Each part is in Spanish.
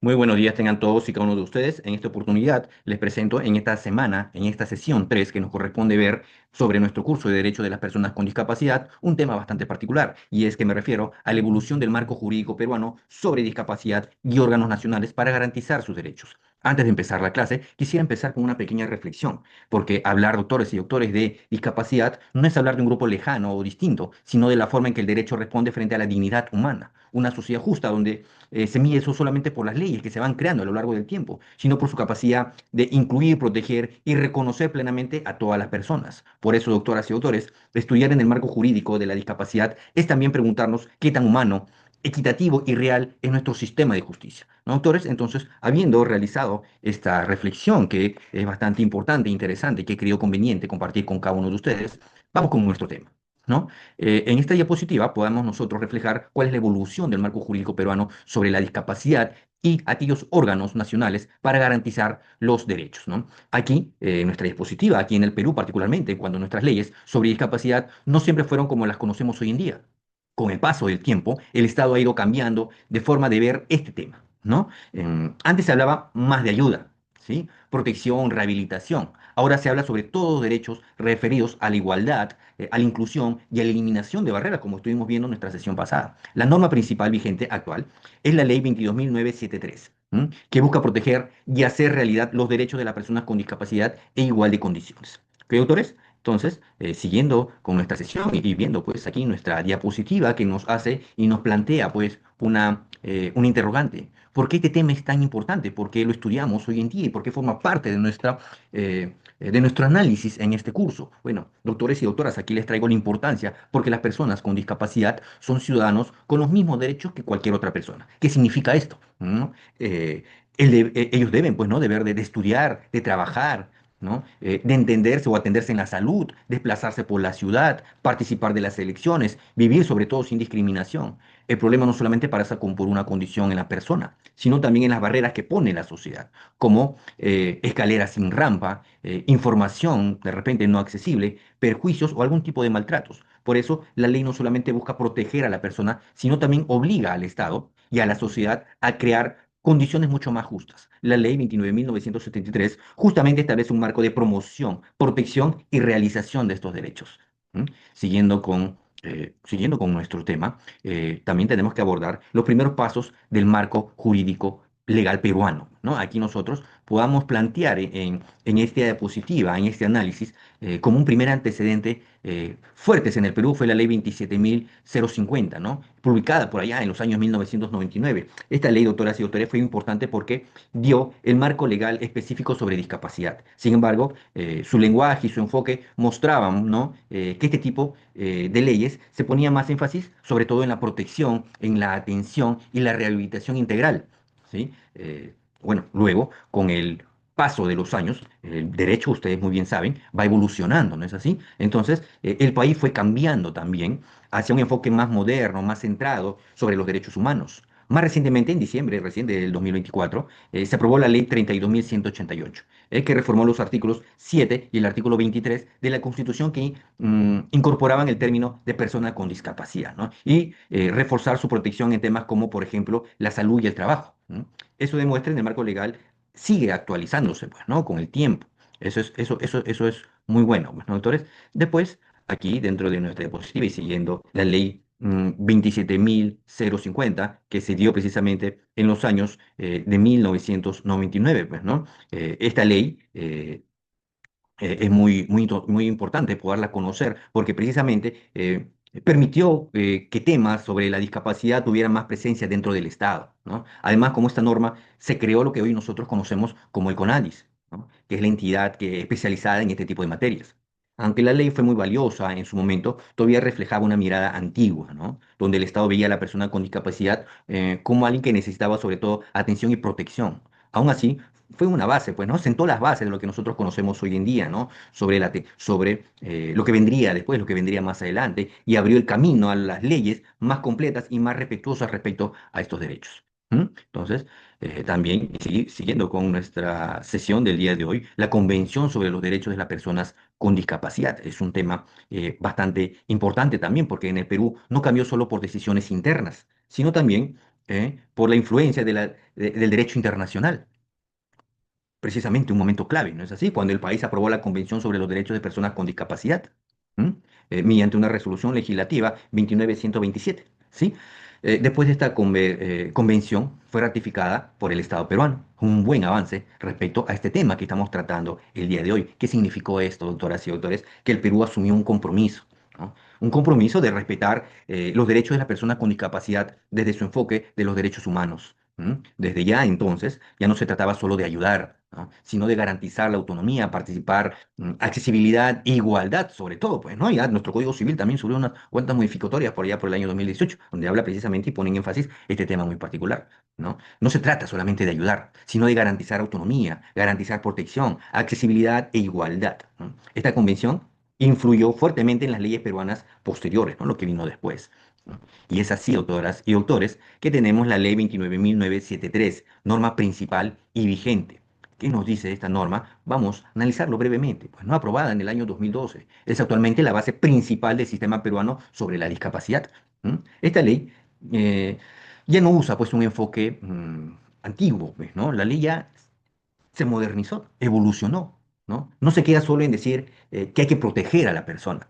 Muy buenos días tengan todos y cada uno de ustedes. En esta oportunidad les presento en esta semana, en esta sesión 3 que nos corresponde ver sobre nuestro curso de Derecho de las Personas con Discapacidad, un tema bastante particular, y es que me refiero a la evolución del marco jurídico peruano sobre discapacidad y órganos nacionales para garantizar sus derechos. Antes de empezar la clase, quisiera empezar con una pequeña reflexión, porque hablar, doctores y doctores, de discapacidad no es hablar de un grupo lejano o distinto, sino de la forma en que el derecho responde frente a la dignidad humana. Una sociedad justa donde se mide eso solamente por las leyes que se van creando a lo largo del tiempo, sino por su capacidad de incluir, proteger y reconocer plenamente a todas las personas. Por eso, doctoras y doctores, estudiar en el marco jurídico de la discapacidad es también preguntarnos qué tan humano, equitativo y real es nuestro sistema de justicia. ¿No, doctores? Entonces, habiendo realizado esta reflexión que es bastante importante e interesante, que he creído conveniente compartir con cada uno de ustedes, vamos con nuestro tema. ¿No? En esta diapositiva podemos nosotros reflejar cuál es la evolución del marco jurídico peruano sobre la discapacidad y aquellos órganos nacionales para garantizar los derechos, ¿no? Aquí, en nuestra diapositiva, aquí en el Perú particularmente, cuando nuestras leyes sobre discapacidad no siempre fueron como las conocemos hoy en día. Con el paso del tiempo, el Estado ha ido cambiando de forma de ver este tema, ¿no? Antes se hablaba más de ayuda, ¿sí? Protección, rehabilitación. Ahora se habla sobre todos los derechos referidos a la igualdad, a la inclusión y a la eliminación de barreras, como estuvimos viendo en nuestra sesión pasada. La norma principal vigente actual es la Ley 22.973, que busca proteger y hacer realidad los derechos de las personas con discapacidad en igual de condiciones. ¿Ok, autores? Entonces, siguiendo con nuestra sesión y viendo pues aquí nuestra diapositiva que nos hace y nos plantea pues una interrogante. ¿Por qué este tema es tan importante? ¿Por qué lo estudiamos hoy en día? ¿Y por qué forma parte de nuestro análisis en este curso? Bueno, doctores y doctoras, aquí les traigo la importancia porque las personas con discapacidad son ciudadanos con los mismos derechos que cualquier otra persona. ¿Qué significa esto? ¿No? Ellos deben, pues, ¿no? De estudiar, de trabajar, ¿no? De entenderse o atenderse en la salud, desplazarse por la ciudad, participar de las elecciones, vivir sobre todo sin discriminación. El problema no solamente pasa por una condición en la persona, sino también en las barreras que pone la sociedad, como escaleras sin rampa, información de repente no accesible, perjuicios o algún tipo de maltratos. Por eso, la ley no solamente busca proteger a la persona, sino también obliga al Estado y a la sociedad a crear condiciones mucho más justas. La ley 29.973 justamente establece un marco de promoción, protección y realización de estos derechos. ¿Mm? Siguiendo con nuestro tema, también tenemos que abordar los primeros pasos del marco jurídico legal peruano, ¿no? Aquí nosotros podamos plantear en esta diapositiva, en este análisis, como un primer antecedente fuertes en el Perú fue la ley 27.050, ¿no? Publicada por allá en los años 1999. Esta ley, doctoras y doctores, fue importante porque dio el marco legal específico sobre discapacidad. Sin embargo, su lenguaje y su enfoque mostraban, ¿no? Que este tipo de leyes se ponía más énfasis sobre todo en la protección, en la atención y la rehabilitación integral, ¿sí? Bueno, luego, con el paso de los años, el derecho, ustedes muy bien saben, va evolucionando, ¿no es así? Entonces, el país fue cambiando también hacia un enfoque más moderno, más centrado sobre los derechos humanos. Más recientemente, en diciembre recién del 2024, se aprobó la ley 32.188, que reformó los artículos 7 y el artículo 23 de la Constitución que incorporaban el término de persona con discapacidad, ¿no? Y reforzar su protección en temas como, por ejemplo, la salud y el trabajo. ¿No? Eso demuestra en el marco legal sigue actualizándose, pues, ¿no? Con el tiempo. Eso es muy bueno, pues, ¿no, doctores? Después, aquí, dentro de nuestra diapositiva y siguiendo la ley 27.050, que se dio precisamente en los años de 1999, pues, ¿no? Esta ley es muy importante poderla conocer, porque precisamente permitió que temas sobre la discapacidad tuvieran más presencia dentro del Estado, ¿no? Además, como esta norma se creó lo que hoy nosotros conocemos como el CONADIS, ¿no? Que es la entidad que es especializada en este tipo de materias. Aunque la ley fue muy valiosa en su momento, todavía reflejaba una mirada antigua, ¿no? Donde el Estado veía a la persona con discapacidad como alguien que necesitaba sobre todo atención y protección. Aún así, fue una base, pues, ¿no? Sentó las bases de lo que nosotros conocemos hoy en día, ¿no? Sobre lo que vendría después, lo que vendría más adelante, y abrió el camino a las leyes más completas y más respetuosas respecto a estos derechos. Entonces, también, siguiendo con nuestra sesión del día de hoy, la Convención sobre los Derechos de las Personas con Discapacidad es un tema bastante importante también, porque en el Perú no cambió solo por decisiones internas, sino también por la influencia del derecho internacional, precisamente un momento clave, ¿no es así? Cuando el país aprobó la Convención sobre los Derechos de Personas con Discapacidad, ¿m? Mediante una resolución legislativa 29127, ¿sí? Después de esta convención fue ratificada por el Estado peruano, un buen avance respecto a este tema que estamos tratando el día de hoy. ¿Qué significó esto, doctoras y doctores? Que el Perú asumió un compromiso, ¿no? Un compromiso de respetar los derechos de las personas con discapacidad desde su enfoque de los derechos humanos. Desde ya entonces, ya no se trataba solo de ayudar, ¿no? Sino de garantizar la autonomía, participar, accesibilidad e igualdad, sobre todo, pues, ¿no? Ya nuestro Código Civil también subió unas cuantas modificatorias por allá por el año 2018, donde habla precisamente y pone en énfasis este tema muy particular, ¿no? No se trata solamente de ayudar, sino de garantizar autonomía, garantizar protección, accesibilidad e igualdad, ¿no? Esta convención influyó fuertemente en las leyes peruanas posteriores, ¿no? Lo que vino después, ¿no? Y es así, doctoras y doctores, que tenemos la ley 29.973, norma principal y vigente. ¿Qué nos dice esta norma? Vamos a analizarlo brevemente. Pues no aprobada en el año 2012. Es actualmente la base principal del sistema peruano sobre la discapacidad. Esta ley eh, ya no usa pues un enfoque antiguo, pues, ¿no? La ley ya se modernizó, evolucionó, ¿no? No se queda solo en decir que hay que proteger a la persona,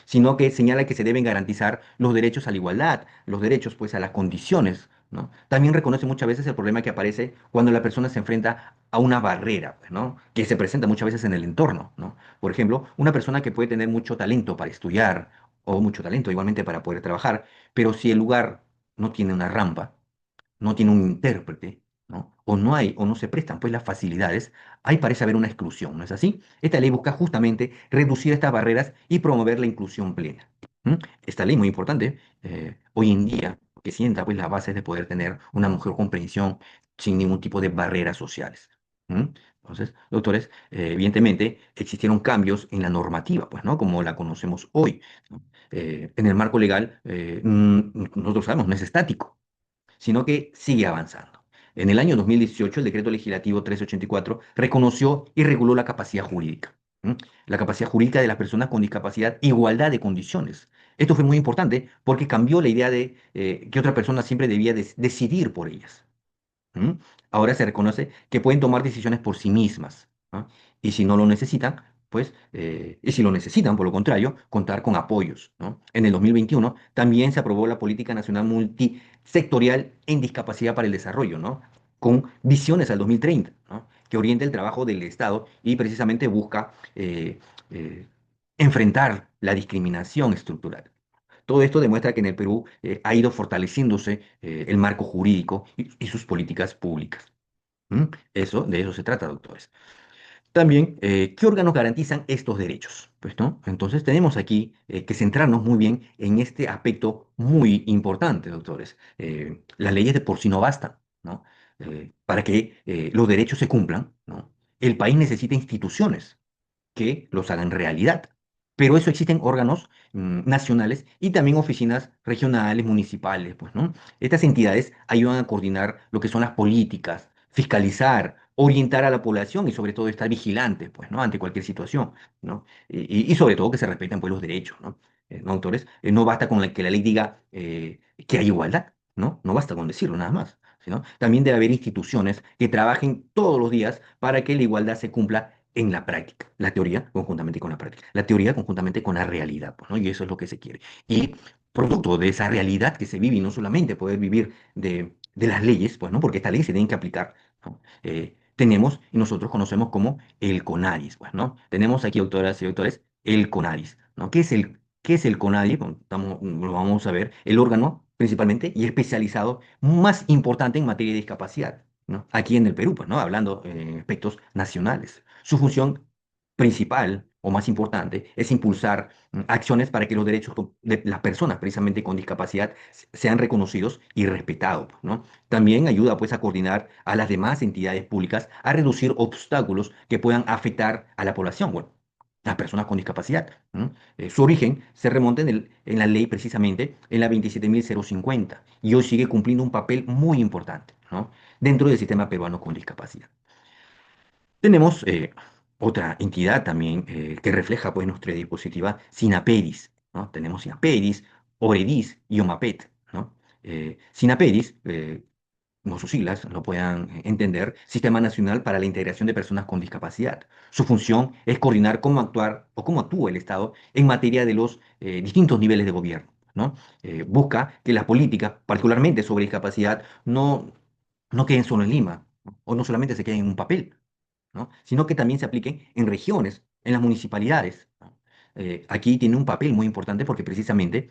sino que señala que se deben garantizar los derechos a la igualdad, los derechos pues a las condiciones, ¿no? También reconoce muchas veces el problema que aparece cuando la persona se enfrenta a una barrera, pues, ¿no? Que se presenta muchas veces en el entorno, ¿no? Por ejemplo, una persona que puede tener mucho talento para estudiar o mucho talento igualmente para poder trabajar, pero si el lugar no tiene una rampa, no tiene un intérprete, ¿no? O no hay, o no se prestan pues las facilidades, ahí parece haber una exclusión, ¿no es así? Esta ley busca justamente reducir estas barreras y promover la inclusión plena. Esta ley muy importante hoy en día, que sienta pues las bases de poder tener una mejor comprensión sin ningún tipo de barreras sociales. ¿Mm? Entonces, doctores, evidentemente existieron cambios en la normativa, pues, ¿no? Como la conocemos hoy, ¿no? En el marco legal, nosotros sabemos, no es estático, sino que sigue avanzando. En el año 2018, el decreto legislativo 384 reconoció y reguló la capacidad jurídica. ¿M? La capacidad jurídica de las personas con discapacidad, igualdad de condiciones. Esto fue muy importante porque cambió la idea de que otra persona siempre debía decidir por ellas. ¿Mm? Ahora se reconoce que pueden tomar decisiones por sí mismas, ¿no? Y si no lo necesitan, pues, y si lo necesitan, por lo contrario, contar con apoyos, ¿no? En el 2021 también se aprobó la Política Nacional Multisectorial en Discapacidad para el Desarrollo, ¿no? Con visiones al 2030, ¿no? Que orienta el trabajo del Estado y precisamente busca eh, enfrentar la discriminación estructural. Todo esto demuestra que en el Perú ha ido fortaleciéndose el marco jurídico y sus políticas públicas. ¿Mm? De eso se trata, doctores. También, ¿qué órganos garantizan estos derechos? Pues, ¿no? Entonces tenemos aquí que centrarnos muy bien en este aspecto muy importante, doctores. Las leyes de por sí no bastan, ¿no? Para que los derechos se cumplan, ¿no? El país necesita instituciones que los hagan realidad. Pero eso existen órganos nacionales y también oficinas regionales, municipales, pues, ¿no? Estas entidades ayudan a coordinar lo que son las políticas, fiscalizar, orientar a la población y sobre todo estar vigilantes, pues, ¿no? Ante cualquier situación, ¿no? Y sobre todo que se respeten, pues, los derechos, ¿no? ¿No, autores? No basta con que la ley diga que hay igualdad, ¿no? No basta con decirlo nada más, sino también debe haber instituciones que trabajen todos los días para que la igualdad se cumpla en la práctica, la teoría conjuntamente con la práctica, la teoría conjuntamente con la realidad, pues, ¿no? Y eso es lo que se quiere. Y producto de esa realidad que se vive y no solamente poder vivir de las leyes, pues, ¿no? Porque estas leyes se tienen que aplicar, ¿no? Tenemos y nosotros conocemos como el CONADIS, pues, ¿no? Tenemos aquí, doctoras y doctores, el CONADIS, ¿no? Qué es el CONADIS? Bueno, lo vamos a ver, el órgano principalmente y especializado más importante en materia de discapacidad, ¿no? Aquí en el Perú, pues, ¿no? Hablando en aspectos nacionales. Su función principal o más importante es impulsar acciones para que los derechos de las personas precisamente con discapacidad sean reconocidos y respetados, ¿no? También ayuda pues a coordinar a las demás entidades públicas a reducir obstáculos que puedan afectar a la población, bueno, a las personas con discapacidad, ¿no? Su origen se remonta en la ley precisamente en la 27.050 y hoy sigue cumpliendo un papel muy importante, ¿no? Dentro del sistema peruano con discapacidad. Tenemos otra entidad también que refleja pues, nuestra diapositiva, SINAPEDIS, ¿no? Tenemos SINAPEDIS, OREDIS y OMAPET, ¿no? SINAPEDIS, no sus siglas, lo puedan entender, Sistema Nacional para la Integración de Personas con Discapacidad. Su función es coordinar cómo actuar o cómo actúa el Estado en materia de los distintos niveles de gobierno, ¿no? Busca que las políticas, particularmente sobre discapacidad, no queden solo en Lima, ¿no? O no solamente se queden en un papel, ¿no? Sino que también se apliquen en regiones, en las municipalidades, ¿no? Aquí tiene un papel muy importante porque precisamente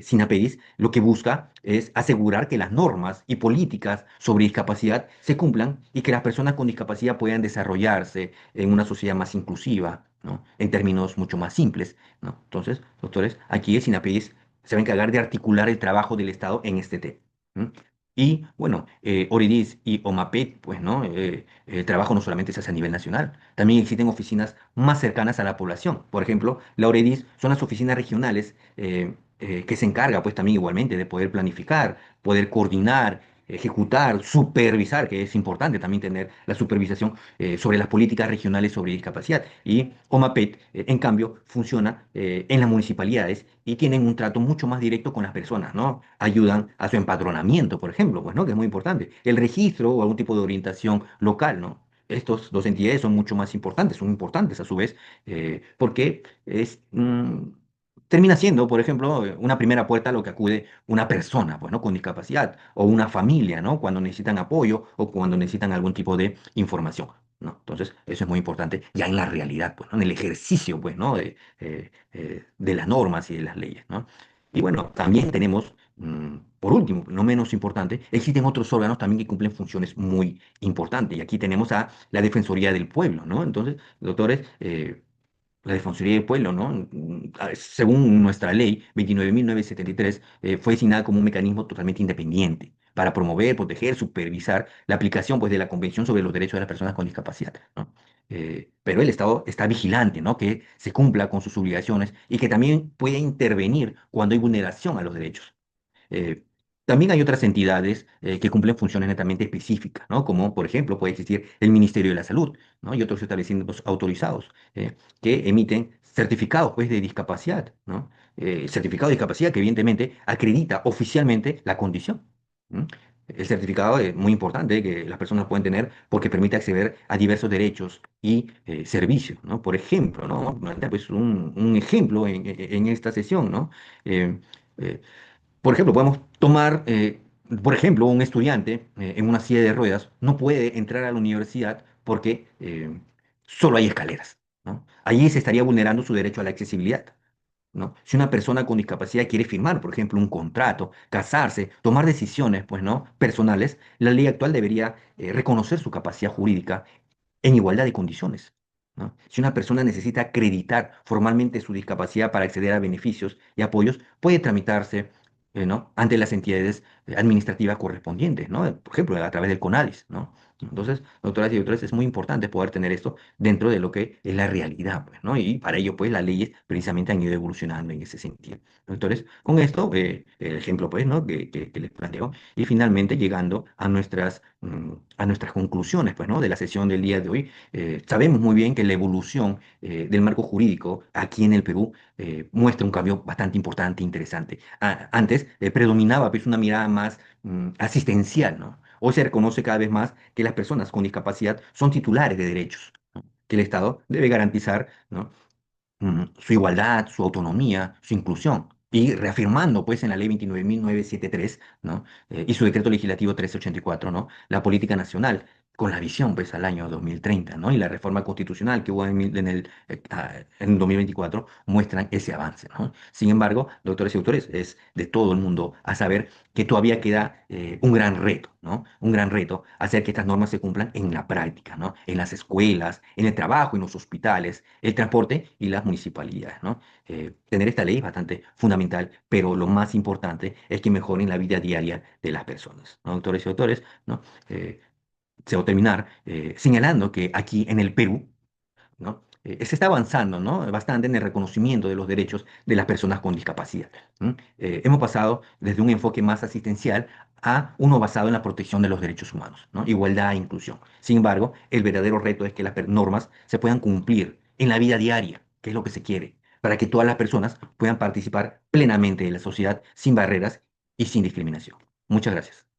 Sinapedis lo que busca es asegurar que las normas y políticas sobre discapacidad se cumplan y que las personas con discapacidad puedan desarrollarse en una sociedad más inclusiva, ¿no? En términos mucho más simples, ¿no? Entonces, doctores, aquí el Sinapedis se va a encargar de articular el trabajo del Estado en este tema. Y bueno, Oridis y OMAPET, pues, ¿no? El trabajo no solamente se hace a nivel nacional, también existen oficinas más cercanas a la población. Por ejemplo, la OREDIS son las oficinas regionales que se encarga, pues, también igualmente de poder planificar, poder coordinar, ejecutar, supervisar, que es importante también tener la supervisación sobre las políticas regionales sobre discapacidad. Y OMAPET, en cambio, funciona en las municipalidades y tienen un trato mucho más directo con las personas, ¿no? Ayudan a su empadronamiento, por ejemplo, pues, ¿no? Que es muy importante. El registro o algún tipo de orientación local, ¿no? Estos dos entidades son mucho más importantes, son importantes a su vez, porque termina siendo, por ejemplo, una primera puerta a lo que acude una persona, pues, ¿no? Con discapacidad, o una familia, ¿no? Cuando necesitan apoyo o cuando necesitan algún tipo de información, ¿no? Entonces, eso es muy importante ya en la realidad, pues, ¿no? En el ejercicio, pues, ¿no? De las normas y de las leyes, ¿no? Y bueno, también tenemos, por último, no menos importante, existen otros órganos también que cumplen funciones muy importantes. Y aquí tenemos a la Defensoría del Pueblo, ¿no? Entonces, doctores, la Defensoría del Pueblo, ¿no? Según nuestra ley 29.973, fue designada como un mecanismo totalmente independiente para promover, proteger, supervisar la aplicación, pues, de la Convención sobre los Derechos de las Personas con Discapacidad, ¿no? Pero el Estado está vigilante, ¿no? Que se cumpla con sus obligaciones y que también puede intervenir cuando hay vulneración a los derechos. Eh, También hay otras entidades que cumplen funciones netamente específicas, ¿no? Como, por ejemplo, puede existir el Ministerio de la Salud, ¿no? Y otros establecimientos autorizados que emiten certificados, pues, de discapacidad, ¿no? Certificado de discapacidad que evidentemente acredita oficialmente la condición. ¿M? El certificado es muy importante que las personas pueden tener porque permite acceder a diversos derechos y servicios, ¿no? Por ejemplo, ¿no? Pues un ejemplo en esta sesión, ¿no? Eh, eh, por ejemplo, podemos tomar, por ejemplo, un estudiante en una silla de ruedas no puede entrar a la universidad porque solo hay escaleras, ¿no? Allí se estaría vulnerando su derecho a la accesibilidad, ¿no? Si una persona con discapacidad quiere firmar, por ejemplo, un contrato, casarse, tomar decisiones, pues, ¿no? Personales, la ley actual debería reconocer su capacidad jurídica en igualdad de condiciones, ¿no? Si una persona necesita acreditar formalmente su discapacidad para acceder a beneficios y apoyos, puede tramitarse, ¿no? Ante las entidades administrativas correspondientes, ¿no? Por ejemplo, a través del CONADIS, ¿no? Entonces, doctoras y doctores, es muy importante poder tener esto dentro de lo que es la realidad, pues, ¿no? Y para ello, pues, las leyes precisamente han ido evolucionando en ese sentido. Doctores, con esto, el ejemplo, pues, ¿no? Que les planteo, y finalmente llegando a nuestras conclusiones, pues, ¿no? De la sesión del día de hoy, sabemos muy bien que la evolución del marco jurídico aquí en el Perú muestra un cambio bastante importante e interesante. Antes predominaba, pues, una mirada más asistencial, ¿no? Hoy se reconoce cada vez más que las personas con discapacidad son titulares de derechos, ¿no? Que el Estado debe garantizar, ¿no? Su igualdad, su autonomía, su inclusión. Y reafirmando, pues, en la ley 29.973, ¿no? Y su decreto legislativo 1384, ¿no? La política nacional, con la visión, pues, al año 2030, ¿no? Y la reforma constitucional que hubo en 2024 muestran ese avance, ¿no? Sin embargo, doctores y autores, es de todo el mundo a saber que todavía queda un gran reto, ¿no? Un gran reto hacer que estas normas se cumplan en la práctica, ¿no? En las escuelas, en el trabajo, en los hospitales, el transporte y las municipalidades, ¿no? Tener esta ley es bastante fundamental, pero lo más importante es que mejoren la vida diaria de las personas, ¿no? Doctores y doctores, ¿no? Se va a terminar señalando que aquí en el Perú, ¿no? Se está avanzando, ¿no? Bastante en el reconocimiento de los derechos de las personas con discapacidad. ¿M? Hemos pasado desde un enfoque más asistencial a uno basado en la protección de los derechos humanos, ¿no? Igualdad e inclusión. Sin embargo, el verdadero reto es que las normas se puedan cumplir en la vida diaria, que es lo que se quiere, para que todas las personas puedan participar plenamente de la sociedad sin barreras y sin discriminación. Muchas gracias.